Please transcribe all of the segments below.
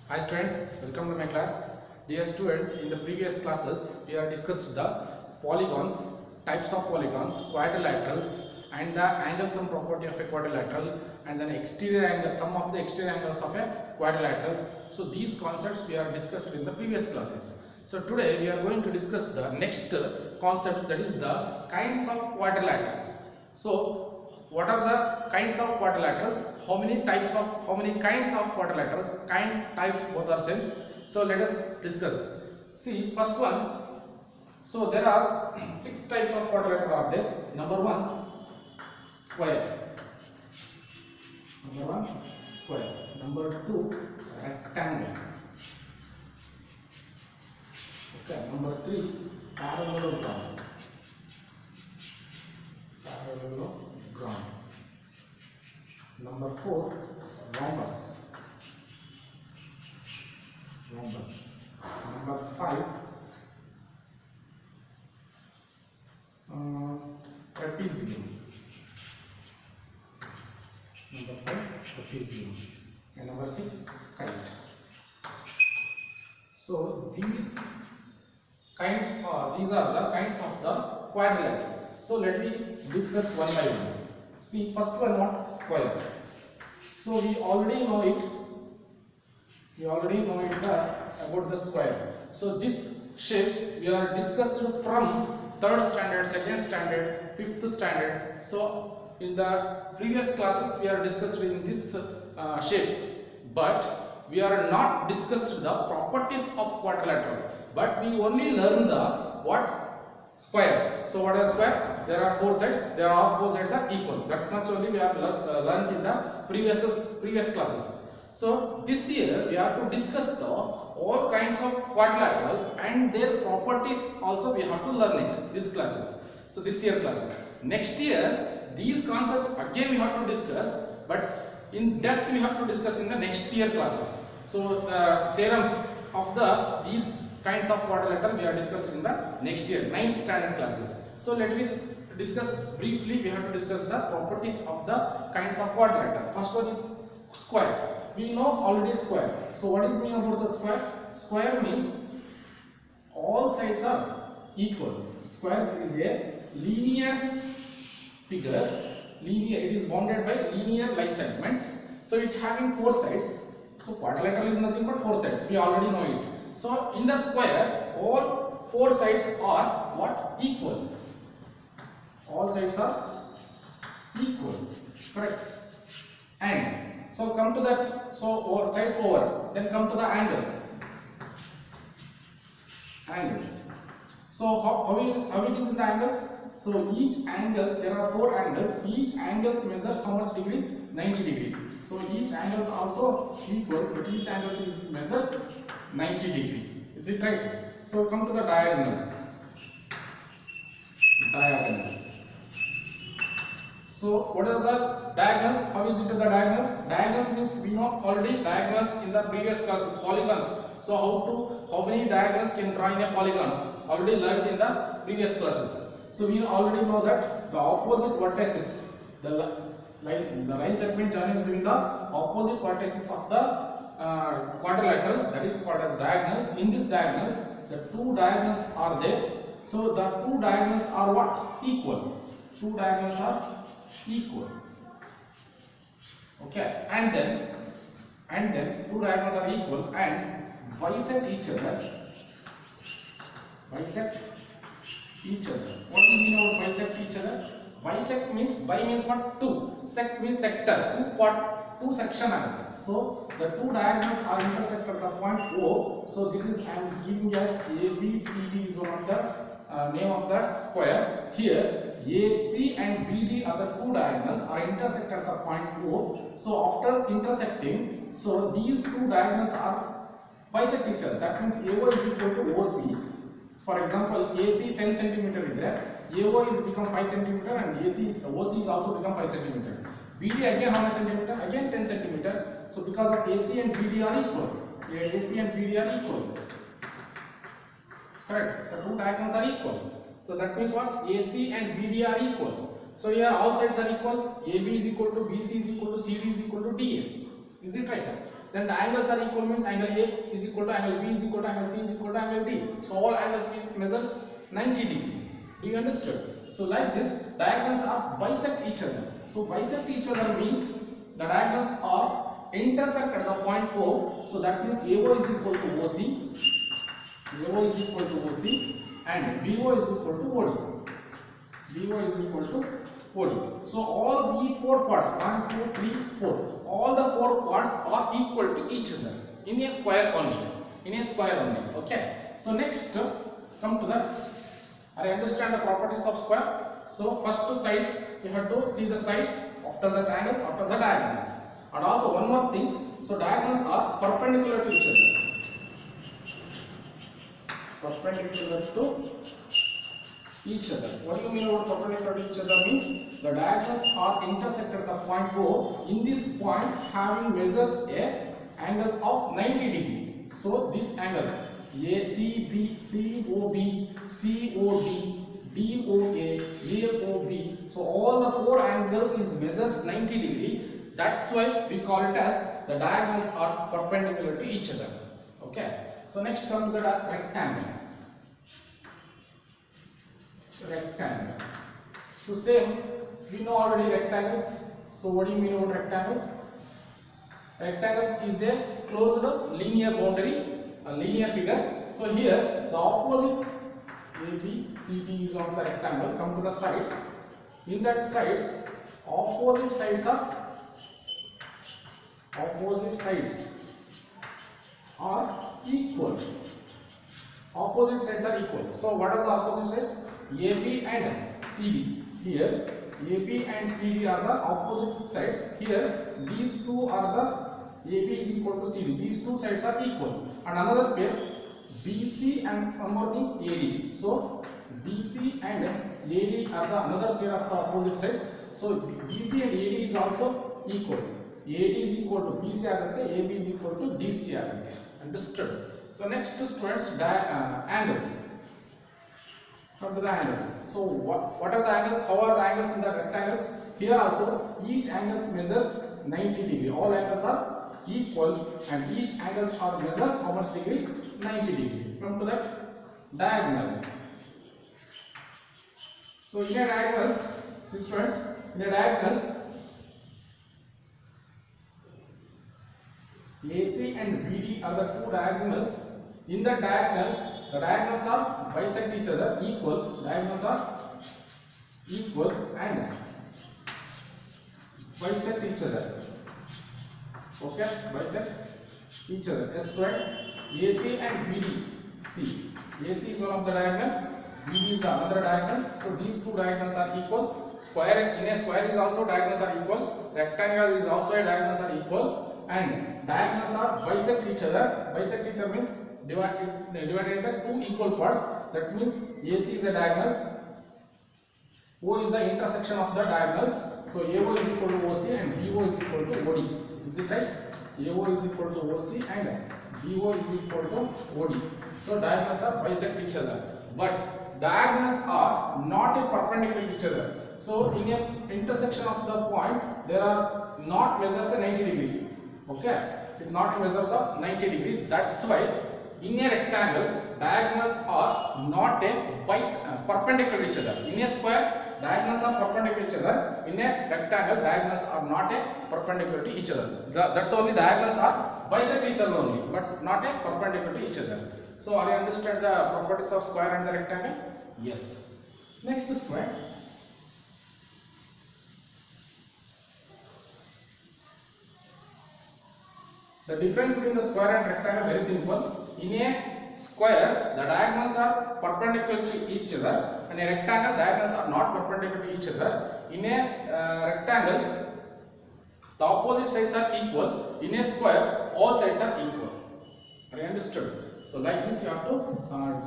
Hi students, welcome to my class. Dear students, in the previous classes we have discussed the polygons, types of polygons, quadrilaterals and the angles and property of a quadrilateral, and then exterior angle, some of the exterior angles of a quadrilaterals. So these concepts we have discussed in the previous classes. So today we are going to discuss the next concept, that is the kinds of quadrilaterals. So what are the kinds of quadrilaterals? How many kinds of quadrilaterals? Kinds, types, both are same. So let us discuss. See, first one. So there are 6 types of quadrilateral are there. Number 1, square. Number 1, square. Number 2, rectangle. Okay. Number 3, parallelogram. Parallelogram. Number 4, rhombus. Number 5, trapezium. Number 5, trapezium. And number 6, kite. So these are the kinds of the quadrilaterals. So let me discuss one by one. See, first one, what? Square. So we already know it. About the square. So this shapes we are discussed from 3rd standard, 2nd standard, 5th standard. So in the previous classes we are discussed in this shapes, but we are not discussed the properties of quadrilateral. But we only learn the what? Square. So what is square? There are 4 sides. There are 4 sides are equal. That much only we have learned in the previous classes. So this year we have to discuss the all kinds of quadrilaterals and their properties also we have to learn it. These classes. So this year classes. Next year these concepts again we have to discuss, but in depth we have to discuss in the next year classes. So theorems of these kinds of quadrilateral we are discussing in the next year 9th standard classes. So let me discuss briefly. We have to discuss the properties of the kinds of quadrilateral. First one is square. We know already square. So what is mean about the square? Square means all sides are equal. Square is a linear figure. It is bounded by linear line segments. So it having 4 sides. So quadrilateral is nothing but 4 sides. We already know it. So in the square, all 4 sides are what? Equal. All sides are equal. Correct. And so come to that. So sides over. Then come to the angles. So how it is in the angles? So each angles, there are 4 angles. Each angles measures how much degree? 90 degree. So each angles also equal, but each angles measures 90 degree. Is it right? So come to the diagonals. So what are the diagonals? How is it the diagonals? Diagonals means we know already diagonals in the previous classes. Polygons. So how many diagonals can draw in a polygons? Already learned in the previous classes. So we already know that the opposite vertices, the line segment joining between the opposite vertices of the quadrilateral, that is called as diagonals. In these diagonals, the 2 diagonals are there. So the 2 diagonals are what? Equal. 2 diagonals are equal. Okay, and then 2 diagonals are equal and bisect each other. What do you mean about bisect each other? Bisect means, bi means what? 2. Sect means sector. 2 section. So the 2 diagonals are intersect at the point O. So this is, I am giving as ABCD is one of the name of the square. Here AC and BD are the 2 diagonals are intersect at the point O. So after intersecting, so these 2 diagonals are bisect each other. That means AO is equal to OC. For example, AC 10 cm is there. AO is become 5 cm and OC is also become 5 cm. BD again how many centimeter? Again 10 cm. So because of AC and BD are equal. AC and BD are equal. Correct. The 2 diagonals are equal. So that means what? AC and BD are equal. So here all sides are equal. AB is equal to BC is equal to CD is equal to DA. Is it right? then the angles are equal means angle A is equal to angle B is equal to angle C is equal to angle D. So all angles measures 90 degree. Do you understand? So like this, diagonals are bisect each other. So bisect each other means the diagonals are intersect at the point O. So that means AO is equal to OC, AO is equal to OC, and BO is equal to OD. BO is equal to OD. So all the four parts, 1, 2, 3, 4, all the four parts are equal to each other in a square only. In a square only. Okay. So next, come to the. I understand the properties of square. So first sides, you have to see the sides after the angles, after the diagonals. And also one more thing. So diagonals are perpendicular to each other. Perpendicular to each other. What do you mean about perpendicular to each other? Means the diagonals are intersected at the point O. In this point, having measures a angles of 90 degree. So this angle ACB, COB, COD, DOA, AOB. So all the four angles is measures 90 degree. That's why we call it as the diagonals are perpendicular to each other. Okay. So next comes the rectangle. Rectangle. So same, we know already rectangles. So what do you mean about rectangles? Rectangles is a closed linear boundary, a linear figure. So here the opposite AB, CD is also a rectangle. Come to the sides. In that sides, opposite sides are equal. Opposite sides are equal. So what are the opposite sides? AB and CD. Here AB and CD are the opposite sides. Here these two are the AB is equal to CD. These two sides are equal. And another pair BC and one more thing AD. So BC and AD are the another pair of the opposite sides. So BC and AD is also equal. AD is equal to BC agutte, AB is equal to DC agutte. Understood? So next students angles. Come to the angles. So what are the angles? How are the angles in the rectangles? Here also each angle measures 90 degree. All angles are equal and each angles are measures how much degree? 90 degree. Come to that diagonals. So in a diagonals, see students, in a diagonals AC and BD are the two diagonals. In the diagonals, the diagonals are bisect each other, equal. Diagonals are equal and bisect each other. Okay, bisect each other. Yes, students. AC and BD. See, AC is one of the diagonal, BD is the another diagonal. So these two diagonals are equal. Square, in a square is also diagonals are equal. Rectangle is also a diagonals are equal. And diagonals are bisect each other. Bisect each other means divided into two equal parts. That means AC is a diagonals. O is the intersection of the diagonals. So AO is equal to OC and BO is equal to OD. Is it right? AO is equal to OC and BO is equal to OD. So diagonals are bisect each other. But diagonals are not a perpendicular to each other. So in a intersection of the point, there are not measures of 90 degree. Okay, it not measures of 90 degree. That's why in a rectangle, diagonals are not a perpendicular to each other. In a square, diagonals are perpendicular to each other. In a rectangle, diagonals are not a perpendicular to each other. That's only diagonals are bisect each other only, but not a perpendicular to each other. So, are you understand the properties of square and the rectangle? Yes. Next square. The difference between the square and rectangle is very simple. In a square, the diagonals are perpendicular to each other, and in a rectangle, diagonals are not perpendicular to each other. In a rectangles, the opposite sides are equal. In a square, all sides are equal. Are you understood? So, like this, you have to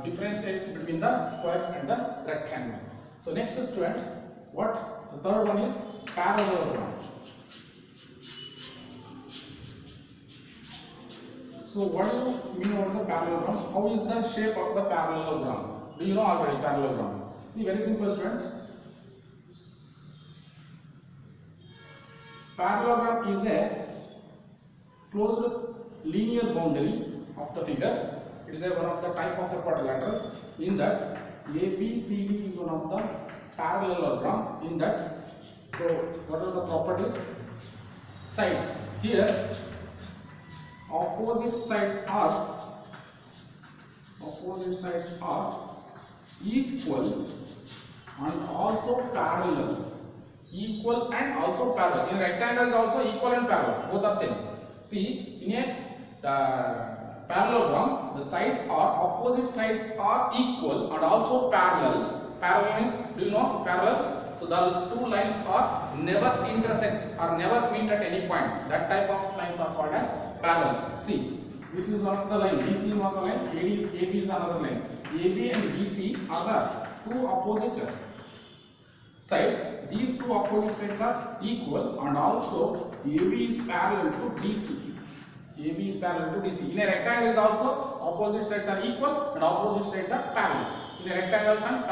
differentiate between the squares and the rectangle. So, next student, what? The third one is parallelogram. So what do you mean about the parallelogram? How is the shape of the parallelogram? Do you know already parallelogram? See, very simple students. Parallelogram is a closed linear boundary of the figure. It is one of the type of the quadrilateral. In that ABCD is one of the parallelogram. In that, so what are the properties? Sides. Here opposite sides are equal and also parallel. Equal and also parallel. In rectangles also equal and parallel. Both are same. See, in a parallelogram, the sides are opposite sides are equal and also parallel. Parallel means, do you know parallels? So the two lines are never intersect or never meet at any point. That type of lines are called as parallel. See, this is one of the line. BC is one of the line. AB is another line. AB and BC are the two opposite sides. These two opposite sides are equal and also AB is parallel to DC. AB is parallel to DC. In a rectangle also opposite sides are equal and opposite sides are parallel. In a rectangles and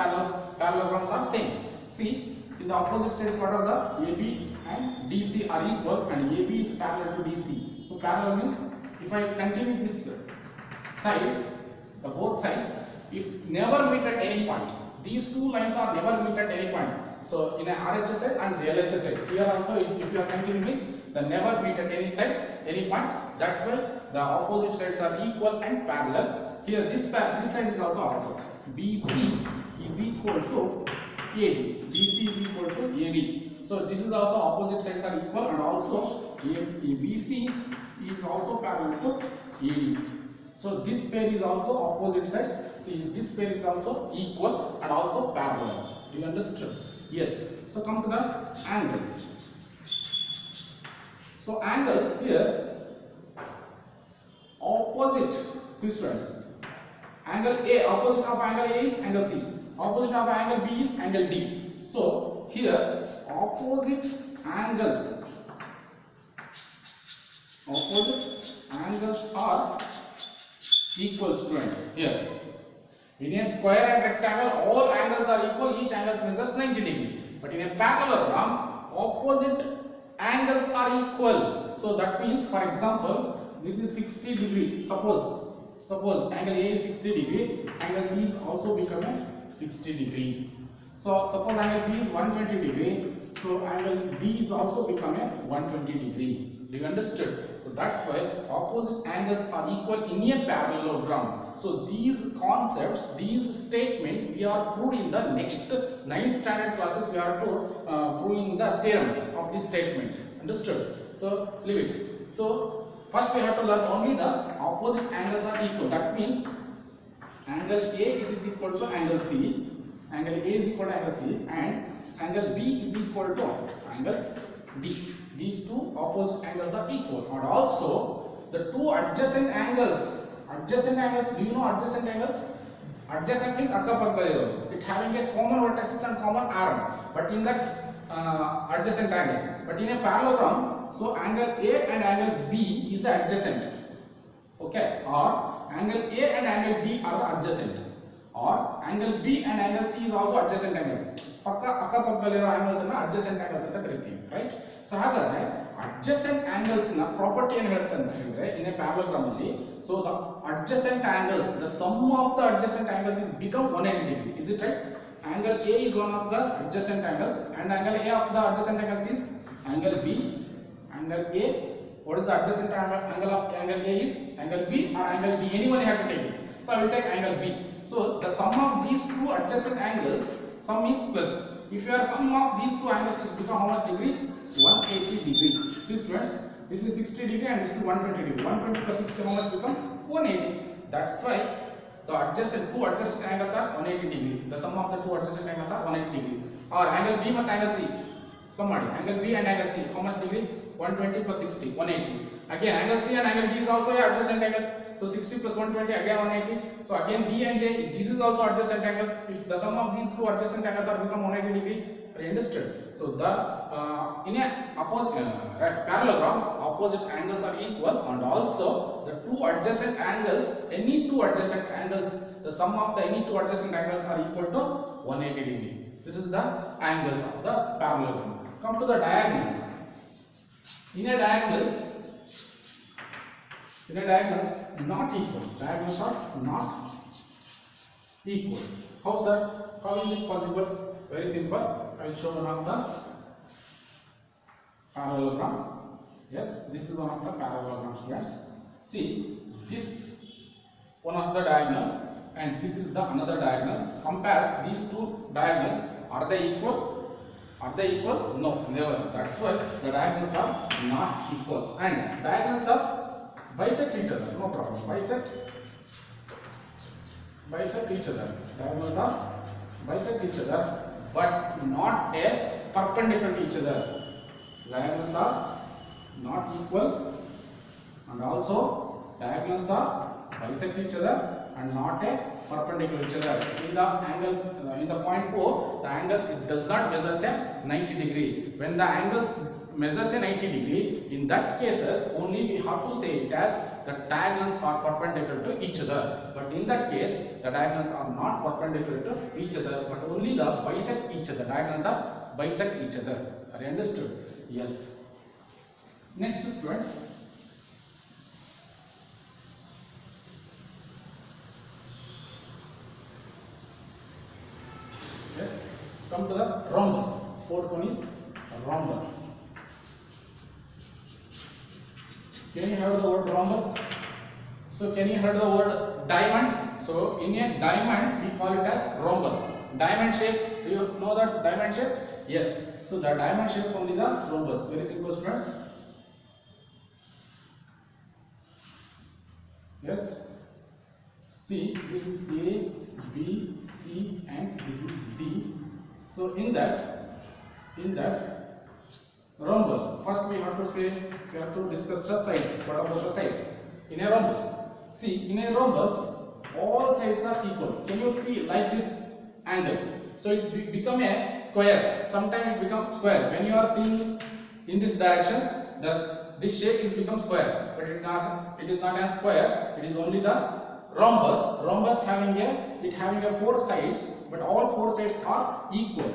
parallelograms are same. See, in the opposite sides what are the AB and DC are equal and AB is parallel to DC. So parallel means if I continue this side, the both sides, if never meet at any point, these two lines are never meet at any point. So in a RHS side and the LHS side, here also if you are continuing this, the never meet at any sides, any points. That's why the opposite sides are equal and parallel. Here this side is also BC is equal to AD. BC is equal to AD. So this is also opposite sides are equal and also BC is also parallel to AD. So this pair is also opposite sides. See, this pair is also equal and also parallel. Do you understand? Yes. So come to the angles. So angles here opposite. See students. Angle A, opposite of angle A is angle C. Opposite of angle B is angle D. So here opposite angles are equal, student. Here in a square and rectangle all angles are equal, each angle measures 90 degree. But in a parallelogram opposite angles are equal. So that means, for example, this is 60 degree. Suppose angle A is 60 degree, angle C is also become a 60 degree. So suppose angle B is 120 degree, so angle B is also become a 120 degree. Do you understand? So that's why opposite angles are equal in a parallelogram. So these concepts, these statements, we are proving in the next 9th standard classes. We are to proving the theorems of this statement. Understood? So leave it. So first we have to learn only the opposite angles are equal. That means angle A it is equal to angle C. Angle A is equal to angle C and angle B is equal to angle D. These two opposite angles are equal and also the two adjacent angles. Do you know adjacent angles? Adjacent means akkapakka. It having a common vertices and common arm. But in that adjacent angles. But in a parallelogram, so angle A and angle B is the adjacent. Okay. Or angle A and angle D are the adjacent. Or angle B and angle C is also adjacent angles. Akkapakkaliro angles are adjacent angles anta kariತೀವಿ, right? So ಹಾಗಾದ್ರೆ adjacent angles ನ property ಏನು ಹೇಳುತ್ತೆ ಅಂತ ಹೇಳಿದ್ರೆ in a parallelogram ಅಲ್ಲಿ, so the adjacent angles, the sum of the adjacent angles is become 180 degree. Is it right? Angle A is one of the adjacent angles and angle A of the adjacent angles is angle B. Angle A, what is the adjacent angle of angle A is angle B or angle D, anyone you have to take it. So I will take angle B. So the sum of these two adjacent angles, sum is plus. If your sum of these two angles is become how much degree? 180 degree. See students, this is 60 degree and this is 120 degree. 120 plus 60 how much become? 180. That's why the two adjacent angles are 180 degree. The sum of the two adjacent angles are 180 degree. Or angle B and angle C. Sum ಮಾಡಿ. Angle B and angle C how much degree? 120 plus 60, 180. Again angle C and angle D is also adjacent angles. So 60 plus 120 again 180. So again D and A, this is also adjacent angles. If the sum of these two adjacent angles are become 180 degree, are you understood? So the in a parallelogram, opposite angles are equal and also the two adjacent angles, any two adjacent angles, the sum of the any two adjacent angles are equal to 180 degree. This is the angles of the parallelogram. Come to the diagonals. In a diagonals, In a diagonals not equal. Diagonals are not equal. How, sir? How is it possible? Very simple. I will show one of the parallelogram. Yes, this is one of the parallelogram, students. See, this one of the diagonals and this is the another diagonals. Compare these two diagonals. Are they equal? Are they equal? No, never. That's why the diagonals are not equal. And diagonals are bisect each other. No problem. Bisect each other. Diagonals are bisect each other, but not a perpendicular to each other. Diagonals are not equal, and also diagonals are bisect each other and not a perpendicular to each other. In the angle, in the point O, the angles it does not measure a 90 degree. When the angles measures a 90 degree, in that cases only we have to say it as the diagonals are perpendicular to each other. But in that case, the diagonals are not perpendicular to each other, but only the bisect each other. Diagonals are bisect each other. Are you understood? Yes. Next, students. Yes. Come to the rhombus. Fourth one is rhombus. Can you hear the word rhombus? So can you hear the word diamond? So in a diamond we call it as rhombus. Diamond shape. Do you know that diamond shape? Yes. So the diamond shape only the rhombus. Very simple, students. Yes. See, this is A, B, C, and this is D. So in that rhombus, first we have to discuss the sides. What about the sides in a rhombus? See, in a rhombus, all sides are equal. Can you see like this angle? So it become a square. Sometimes it becomes square. When you are seeing in this direction, this shape is become square, but it is not a square. It is only the rhombus. Rhombus having a four sides, but all four sides are equal.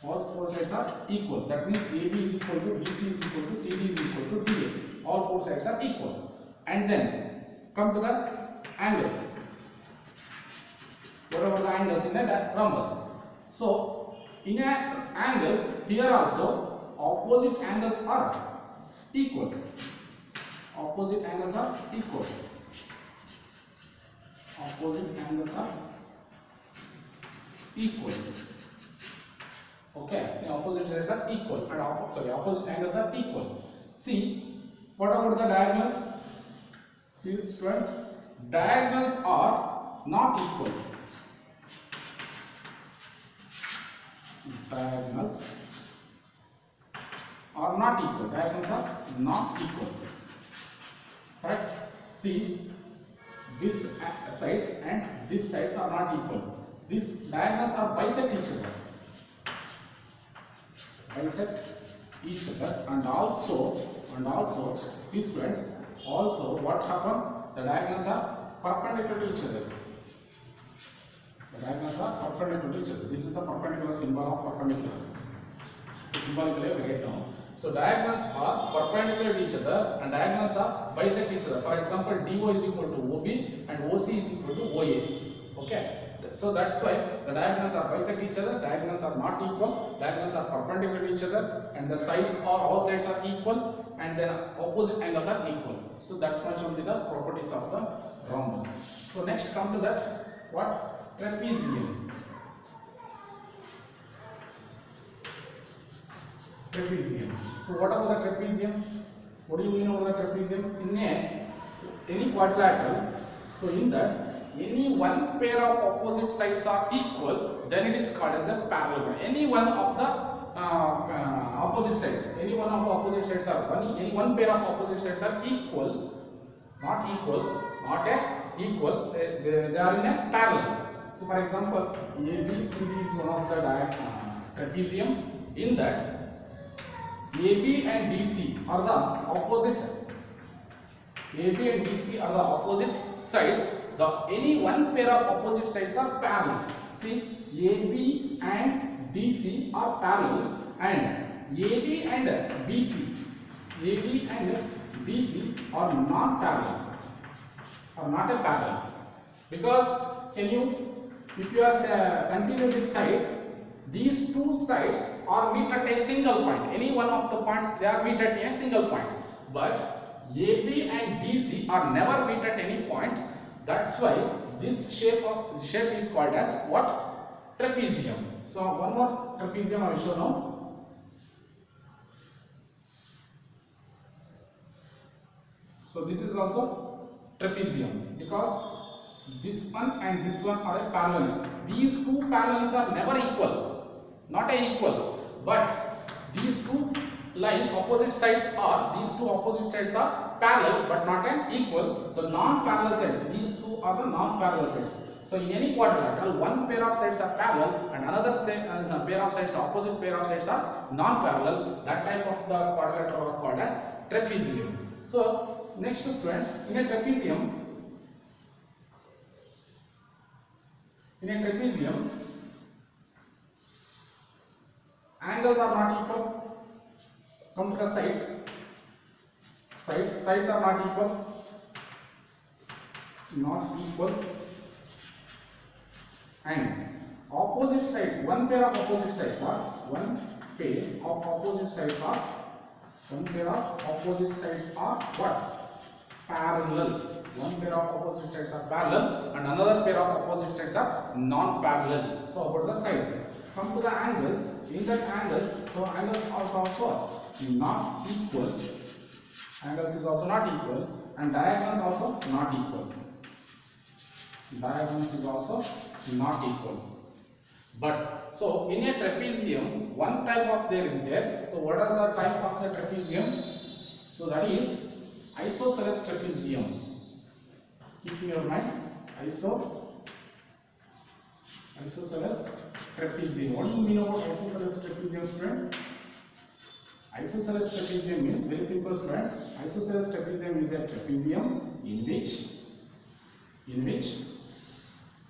All four sides are equal. That means AB is equal to BC is equal to CD is equal to DA. All four sides are equal. And then come to the angles. What about the angles in a rhombus? So in a angles here also opposite angles are equal. Opposite angles are equal. Opposite angles are equal. Okay, the opposite sides are equal and opposite angles are equal. See, what about the diagonals? See, students, diagonals are not equal. Diagonals are not equal. Diagonals are not equal. Correct? See, this sides and these sides are not equal. These diagonals are bisect each other. Bisect each other, and also see, students, also what happened? The diagonals are perpendicular to each other. The diagonals are perpendicular to each other. This is the perpendicular symbol of perpendicular. Symbolically write down. So diagonals are perpendicular to each other and diagonals are bisect each other. For example, DO is equal to OB and OC is equal to OA. Okay. So that's why the diagonals are bisect each other. Diagonals are not equal. Diagonals are perpendicular to each other, and the sides or all sides are equal, and then opposite angles are equal. So that's much only the properties of the rhombus. So next come to that what? Trapezium. Trapezium. So what about the trapezium? What do you mean about the trapezium? In any quadrilateral, so in that any one pair of opposite sides are equal, then it is called as a parallelogram. Any one of the opposite sides, any one of the opposite sides are any one pair of opposite sides are equal, not equal, they are in a parallel. So for example, ABCD is one of the trapezium. In that AB and DC are the opposite. AB and DC are the opposite sides. Any one pair of opposite sides are parallel. See, AB and DC are parallel, and AD and BC AD and BC are not parallel, are not a parallel, because can you, if you are continue this side, these two sides are meet at a single point. Any one of the point they are meet at a single point, but AB and BC are never meet at any point. That's why this shape is called as what? Trapezium. So one more trapezium I will show now. So this is also trapezium because this one and this one are a parallel. These two parallels are never equal, not a equal, but these two lines opposite sides are, these two opposite sides are parallel but not an equal. The non-parallel sides, these two are the non-parallel sides. So in any quadrilateral, one pair of sides are parallel and another pair of sides, opposite pair of sides are non-parallel. That type of the quadrilateral are called as trapezium. So next students, in a trapezium, angles are not equal. Come to the sides. Sides are not equal. Not equal. And opposite side, one pair of opposite sides are what? Parallel. One pair of opposite sides are parallel and another pair of opposite sides are non-parallel. So about the sides. Come to the angles. In that angles, so angles also not equal. Angles is also not equal and diagonals also not equal. Diagonals is also not equal. But so in a trapezium, one type of there is there. So what are the type of the trapezium? So that is isosceles trapezium. Keep in your mind, isosceles trapezium. What do you mean about isosceles trapezium, student? Isosceles trapezium means very simple, students. Isosceles trapezium is a trapezium in which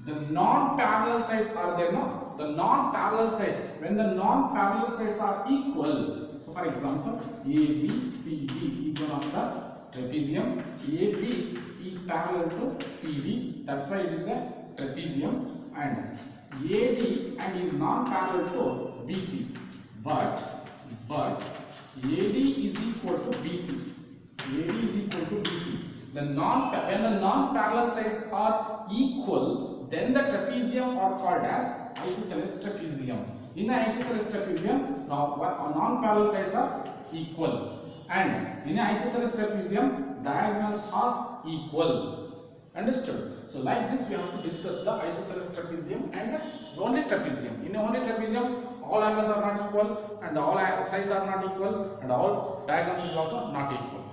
the non-parallel sides are there. No, the non-parallel sides. When the non-parallel sides are equal. So, for example, ABCD is one of the trapezium. AB is parallel to CD. That's why it is a trapezium. And AD and is non-parallel to BC. But AD is equal to BC. AD is equal to BC. When the non-parallel sides are equal, then the trapezium are called as isosceles trapezium. In the isosceles trapezium, non-parallel sides are equal, and in the isosceles trapezium, diagonals are equal. Understood? So like this, we have to discuss the isosceles trapezium and the only trapezium. In only trapezium, all angles are not equal, and all sides are not equal, and all diagonals is also not equal.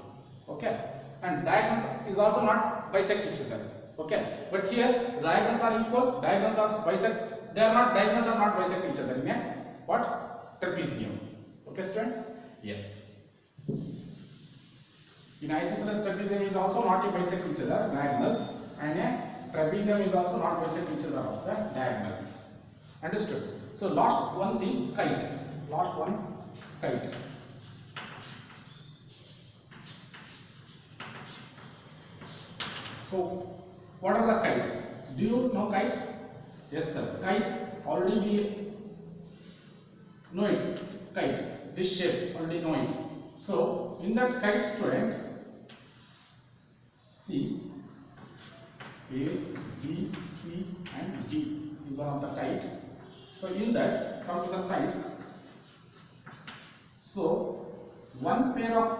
Okay, and diagonals is also not bisect each other. Okay, but here diagonals are equal, diagonals are bisect. Diagonals are not bisect each other in a what? Trapezium. Okay, students? Yes. In isosceles trapezium is also not a bisect each other diagonals, and a trapezium is also not bisect each other of the diagonals. Understood? So last one thing, kite. Last one, kite. So what are the kite? Do you know kite? Yes, sir. Kite already we know it. Kite, this shape already know it. So in that kite, student, see A, B, C and D is one of the kite. So in that, come to the sides. So one pair of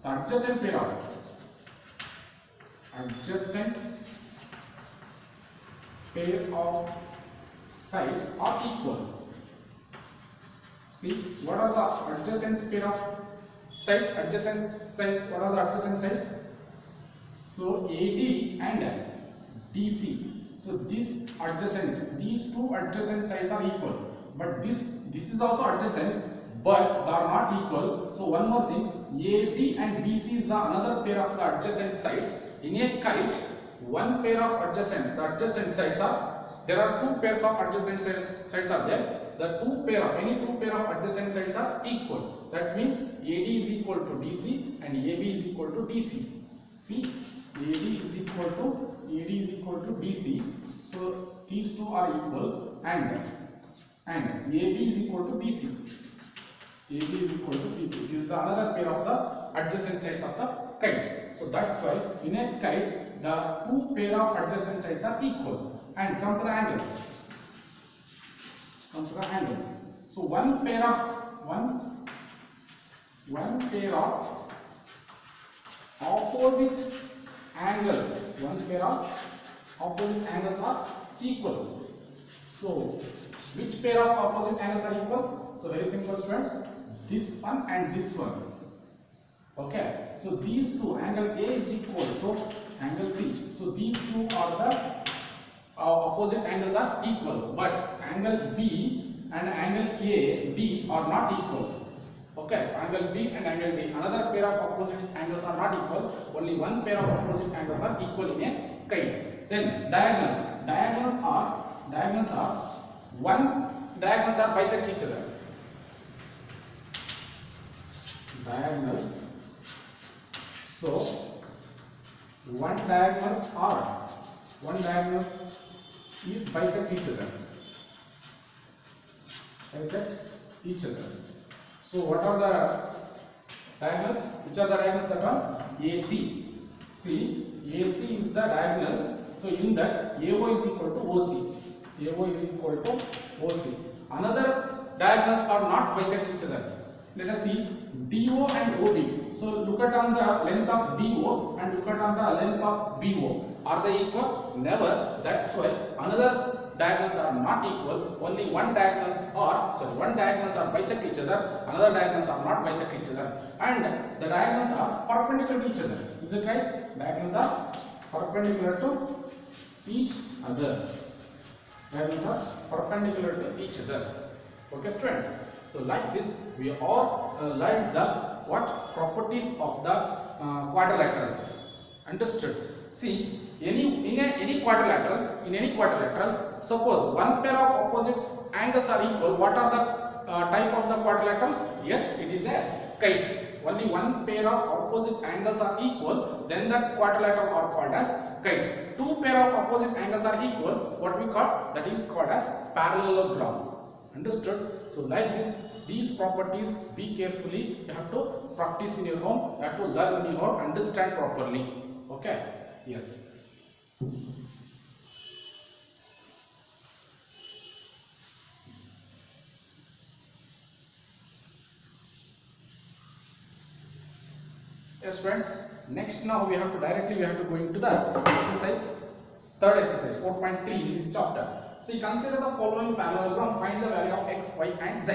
the adjacent pair of sides are equal. See, what are the adjacent pair of sides? Adjacent sides. What are the adjacent sides? So AD and DC. So this adjacent, these two adjacent sides are equal, but this is also adjacent, but they are not equal. So one more thing, AB and BC is the another pair of the adjacent sides. In a kite, one pair of adjacent sides are, there are two pairs of adjacent sides are there. The any two pair of adjacent sides are equal. that means AD is equal to DC and AB is equal to DC. See, AD is equal to DC. So these two are equal, and AB is equal to BC. AB is equal to BC. This is the another pair of the adjacent sides of the kite. So that's why in a kite the two pair of adjacent sides are equal. And come to the angles. So one pair of opposite angles are equal. So which pair of opposite angles are equal? So very simple, students, this one and this one. Okay, so these two, angle A is equal to angle C. So these two are the opposite angles are equal, but angle B and angle AD are not equal. Okay, angle B and angle D, another pair of opposite angles are not equal. Only one pair of opposite angles are equal in a kite. Then diagonals are bisect each other. Diagonals. So one diagonals is bisect each other. So what are the diagonals? Which are the diagonals? That one AC. See, AC is the diagonals. So in that AO is equal to OC. Another diagonals are not bisect each other. Let us see DO and OB. So look at on the length of DO and look at on the length of BO. Are they equal? Never. That's why another diagonals are not equal. Only one diagonals are bisect each other. Another diagonals are not bisect each other. And the diagonals are perpendicular to each other. Is it right? Diagonals are perpendicular to each other. Okay, students. So like this, we all learned the what properties of the quadrilaterals. Understood? See, in any quadrilateral, suppose one pair of opposite angles are equal. What are the type of the quadrilateral? Yes, it is a kite. Only one pair of opposite angles are equal, then the quadrilateral are called as kite. Two pair of opposite angles are equal, what we call, that is called as parallelogram. Understood? So like this, these properties, be carefully, you have to practice in your home, you have to learn in your home, understand properly. Okay? Yes. Yes, friends. Next, now we have to go into the exercise, third exercise, 4.3 in this chapter. See, consider the following parallelogram. Find the value of x, y, and z.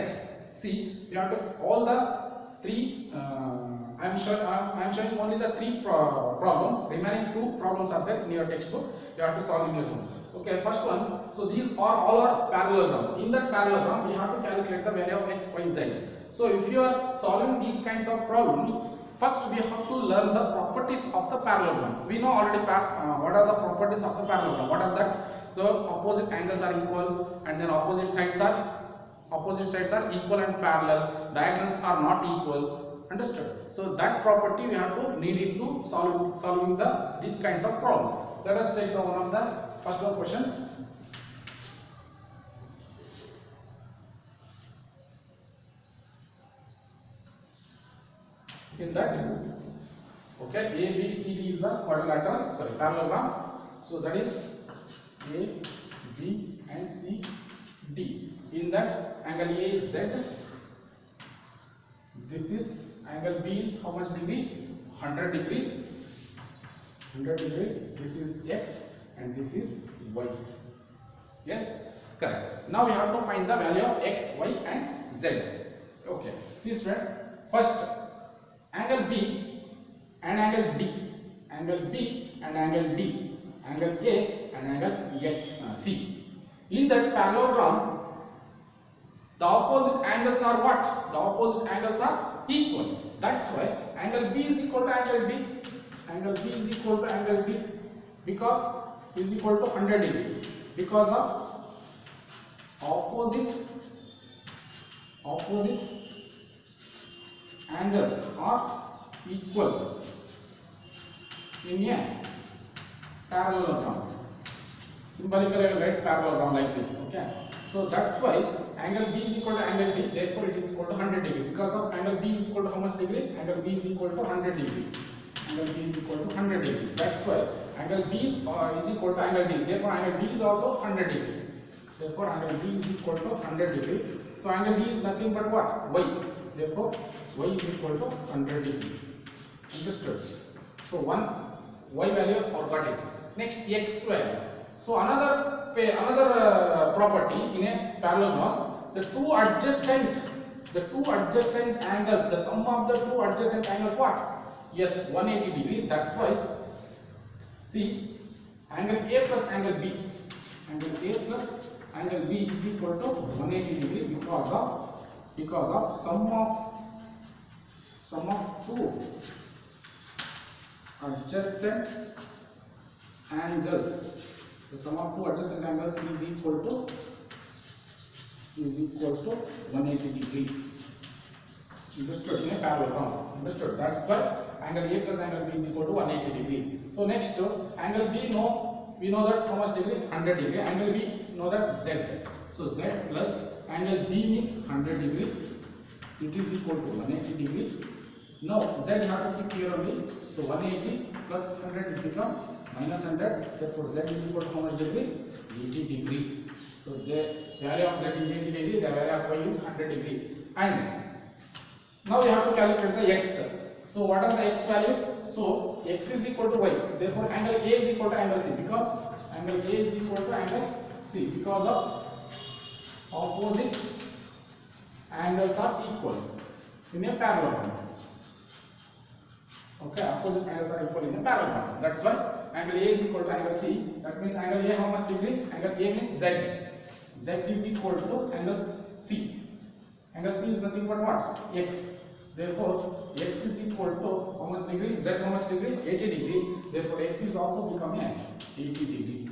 See, you have to all the three. I am showing only the three problems. Remaining two problems are there in your textbook. You have to solve in your home. Okay, first one. So these are all are parallelogram. In that parallelogram, we have to calculate the value of x, y, z. So if you are solving these kinds of problems, first we have to learn the properties of the parallelogram. We know already what are the properties of the parallelogram. What are that? So opposite angles are equal, and then opposite sides are equal and parallel. Diagonals are not equal. Understood? So that property we have to need it to solving these kinds of problems. Let us take one of the first one questions. In that, okay, A, B, C, D is a parallelogram. So that is A, B, and C, D. In that, angle A is Z. This is angle B is how much degree? 100 degree. 100 degree. This is X and this is Y. Yes, correct. Now we have to find the value of X, Y, and Z. Okay. See, students. First, angle B and angle D. Angle B and angle D. Angle A and angle C. In that parallelogram, the opposite angles are what? The opposite angles are equal. That's why angle B is equal to angle D. Angle B is equal to angle D because is equal to 100 degree. Because of opposite angles are equal in a parallelogram. Symbolically I will write parallelogram like this. Okay. So that's why angle B is equal to angle D. Therefore it is equal to 100 degree. Because of angle B is equal to how much degree? Angle B is equal to 100 degree. Angle B is equal to 100 degree. That's why angle B is equal to angle D. Therefore angle D is also 100 degree. Therefore angle B is equal to 100 degree. So angle D is nothing but what? Y. Therefore Y is equal to 100 degree. Understood? So one Y value or got it. Next X value. So another property in a parallelogram, the two adjacent angles, the sum of the two adjacent angles what? Yes, 180 degree. That's why see angle A plus angle B, angle A plus angle B is equal to 180 degree because of sum of two adjacent angles. The sum of two adjacent angles is equal to 180 degree. Understood? In a parallelogram. Understood? That's why angle A plus angle B is equal to 180 degree. So next angle B, we know that how much degree? 100 degree. Angle B, know that Z. So Z plus angle B means 100 degree. It is equal to 180 degree. Now Z have to keep here only. So 180 plus 100 will become minus 100. Therefore Z is equal to how much degree? 80 degree. So the value of Z is 80 degree. The value of Y is 100 degree. And now we have to calculate the X. So what are the X value? So X is equal to Y. Therefore angle A is equal to angle C, because angle A is equal to angle C because of opposite angles are equal in a parallelogram. Okay, opposite angles are equal in a parallelogram. That's why angle A is equal to angle C. That means angle A how much degree? Angle A means Z. Z is equal to angle C. Angle C is nothing but what? X. Therefore X is equal to how much degree? Z how much degree? 80 degree. Therefore X is also becoming 80 degree.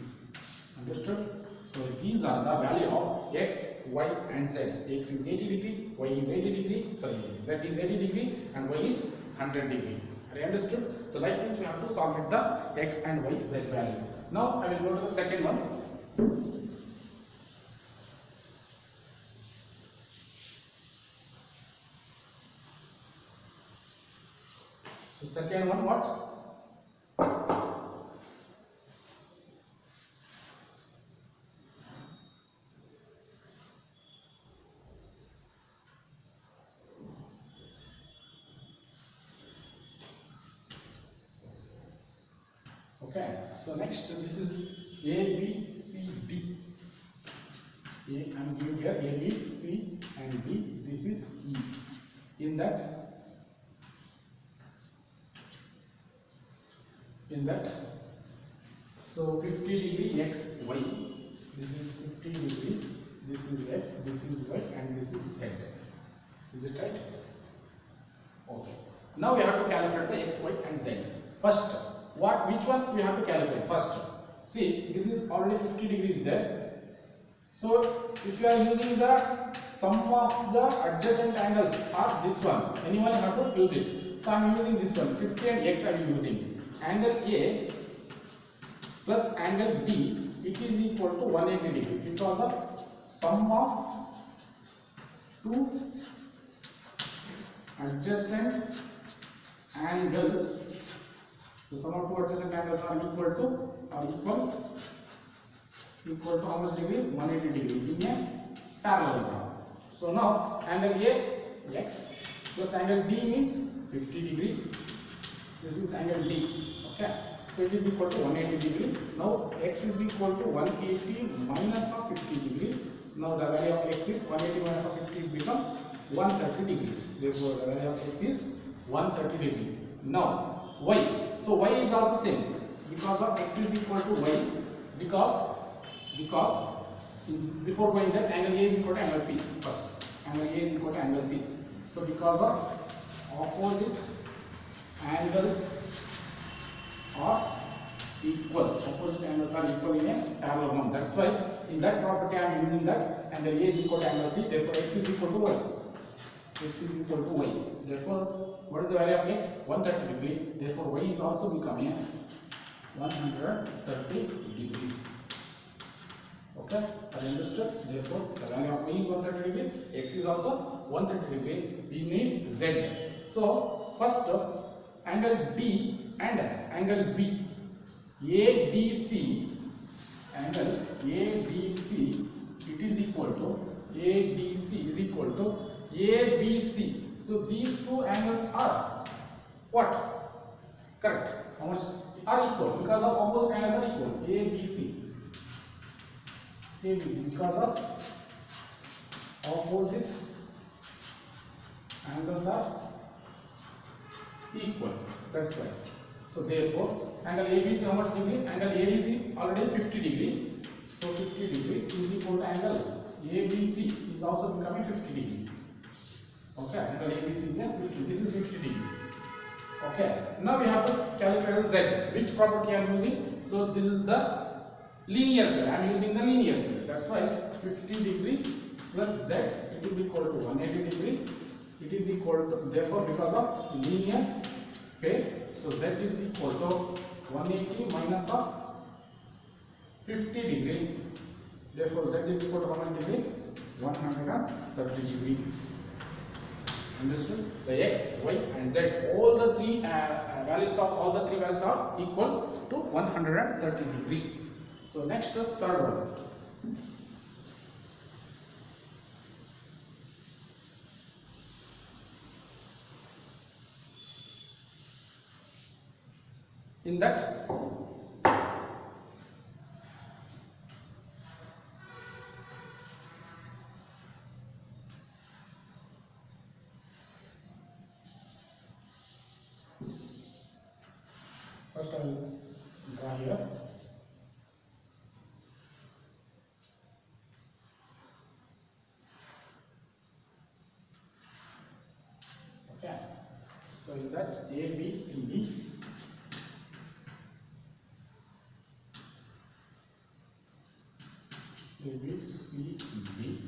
Understood? So these are the value of X, Y and Z. X is 80 degree, Y is 80 degree, sorry, Z is 80 degree and Y is 100 degree. Are you understood? So like this we have to solve with the X and Y, Z value. Now I will go to the second one. So second one what? Okay, so next this is A, B, C, D. A, I am giving here A, B, C and D. This is E. In that, so 50 degree X, Y. This is 50 degree. This is X, this is Y, and this is Z. Is it right? Okay. Now we have to calculate the X, Y, and Z. First, which one we have to calculate first? See, this is already 50 degrees there. So if you are using the sum of the adjacent angles or this one, anyone have to use it. So I am using this one, 50 and X I am using. Angle A plus angle D, it is equal to 180 degree because of sum of two adjacent angles. The sum of two adjacent angles are equal to how much degree? 180 degree in a parallelogram. So now angle A, X plus angle D means 50 degree. This is angle D. Okay. So it is equal to 180 degree. Now X is equal to 180 minus of 50 degree. Now the value of X is 180 minus of 50 become 130 degree. Therefore the value of X is 130 degree. Now Y. So Y is also same because of X is equal to Y, because before going that angle A is equal to angle C first. Angle A is equal to angle C. So because of opposite angles are equal. Opposite angles are equal in a parallelogram. That's why in that property I am using that angle A is equal to angle C. Therefore X is equal to Y. x is equal to y. Therefore, what is the value of x? 130 degree. Therefore, y is also becoming 130 degree. Okay, are you understood? Therefore, the value of y is 130 degree, x is also 130 degree. We need z. So, first angle D and angle B. ADC, angle ADC, it is equal to ADC is equal to ABC. So, these two angles are what? Correct. How much? Are equal because of opposite angles are equal. ABC. ABC because of opposite angles are equal. That's why. So therefore, angle ABC how much degree? Angle ADC already 50 degree. So 50 degree is equal to angle ABC is also becoming 50 degree. Okay, angle ABC is 50. This is 50 degree. Okay. Now we have to calculate Z. Which property I am using? So this is the linear pair. I am using the linear pair. That's why 50 degree plus Z, it is equal to 180 degree. It is equal to, therefore, because of linear pair, so Z is equal to 180 minus of 50 degree. Therefore, Z is equal to how much degree? 130 degree. Understood? The x, y, and z, all the three values of all the three values are equal to 130 degree. So next, third one. In that, first I will draw here. Okay, so in that A, B, C, D. A, B, C, D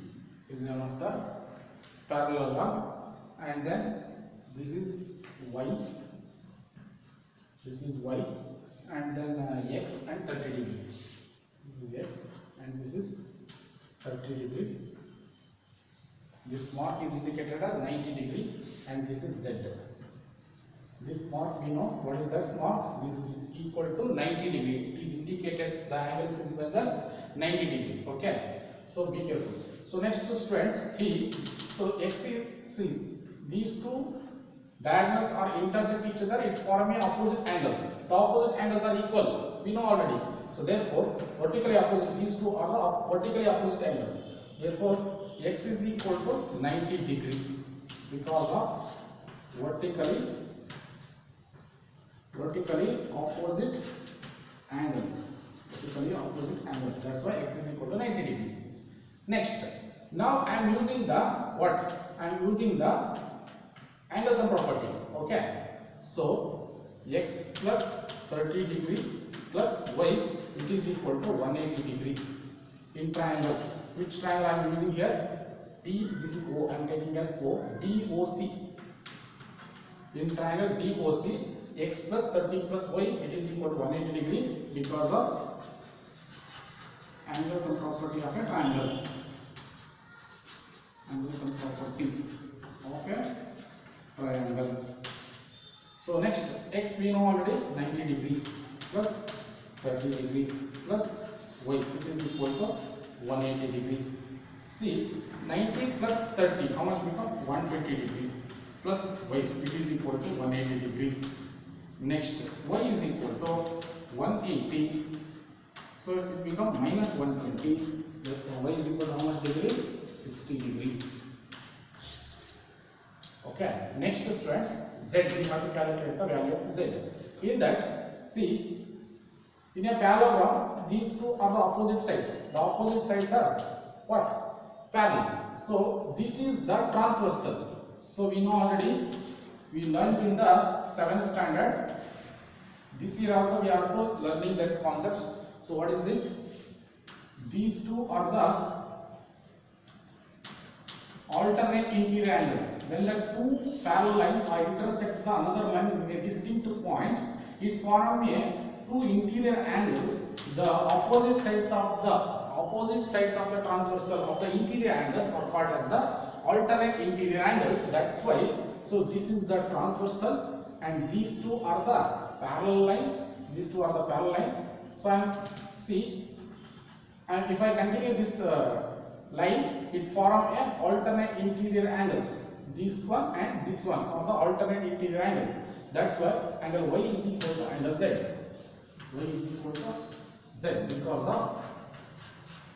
is one of the parallelogram, and then this is y, this is y, and then x and 30 degree. This is x and this is 30 degree. This mark is indicated as 90 degree, and this is z. This mark we know what is that mark. This is equal to 90 degree. It is indicated, the angle is measures 90 degree. Okay, so be careful. So next students, so x is, see, these two diagonals are intersect each other, it form a opposite angles. The opposite angles are equal, we know already. So therefore, vertically opposite, these two are the vertically opposite angles. Therefore, x is equal to 90 degree because of vertically opposite angles. Vertically opposite angles. That's why x is equal to 90 degree. Next, now I am using the what? I am using the angle sum property. Okay. So x plus 30 degree plus y, it is equal to 180 degree in triangle. Which triangle I am using here? D. This is O. I am taking as O. DOC. In triangle DOC, x plus 30 plus y, it is equal to 180 degree because of angle sum property of a triangle. Angle sum property of a triangle. So next, x we know already 90 degree plus 30 degree plus y, it is equal to 180 degree. See, 90 plus 30, how much become? 120 degree plus y, it is equal to 180 degree. Next, y is equal to 180, so it will become minus 120. Therefore, y is equal to how much degree? 60 degree. Okay, next students, z, we have to calculate the value of z. In that, see, in a parallelogram, these two are the opposite sides. The opposite sides are what? Parallel. So this is the transversal. So we know already, we learned in the 7th standard. This year also we are learning that concepts. So what is this? These two are the alternate interior angles. When the two parallel lines are intersect the another line in a distinct point, it forms a two interior angles. The opposite sides of the transversal of the interior angles are called as the alternate interior angles. That's why. So this is the transversal, and these two are the parallel lines. These two are the parallel lines. So and if I continue this line, it forms a alternate interior angles. This one and this one are the alternate interior angles. That's why angle y is equal to angle z. Y is equal to z because of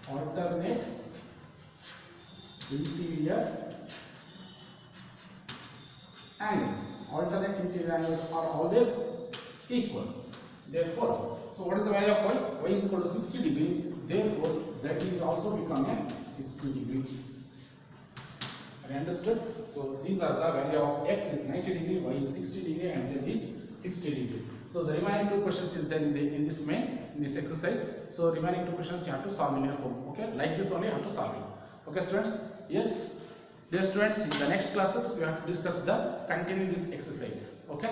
alternate interior angles. Alternate interior angles are always equal. Therefore, so what is the value of y? Y is equal to 60 degree. Therefore, z is also becoming 60 degree. Are you understood? So these are the value of x is 90 degree, y is 60 degree, and z is 60 degree. So the remaining two questions is then in this exercise. So remaining two questions you have to solve in your home. Okay, like this only you have to solve it. Okay, students. Yes, dear students. In the next classes we have to discuss continue this exercise. Okay.